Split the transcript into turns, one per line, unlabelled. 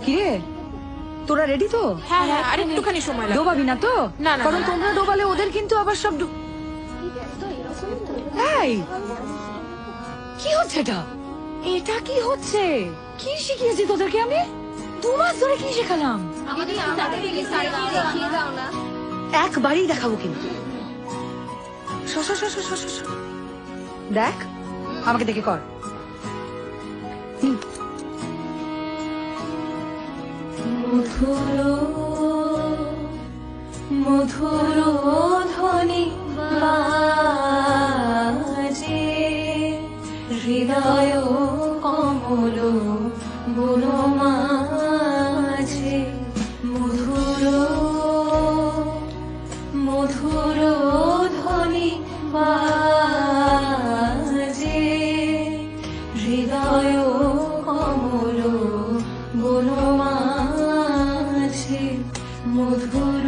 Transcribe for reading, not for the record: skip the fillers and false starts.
কিরে, তোরা রেডি তো?
হ্যাঁ হ্যাঁ, আর একটুখানি সময় লাগবে।
ডোবাবি না তো?
না, না,
কারণ
না।
তোমরা ডোবালে ওদের কিন্তু আবার সব এই, কি হচ্ছে এটা? এটা কি হচ্ছে? কি শিখিয়েছি তোদেরকে আমি? 2 মাস ধরে কি শেখালাম? একবারই দেখাবো কিন্তু। দেখ, আমাকে দেখে কর।
মধুর মধুর ধ্বনি বাজে হৃদয় কমল বন মাঝে। মধুর মধুর ধ্বনি বাজে হৃদয় কমল বন মাঝে। মধুর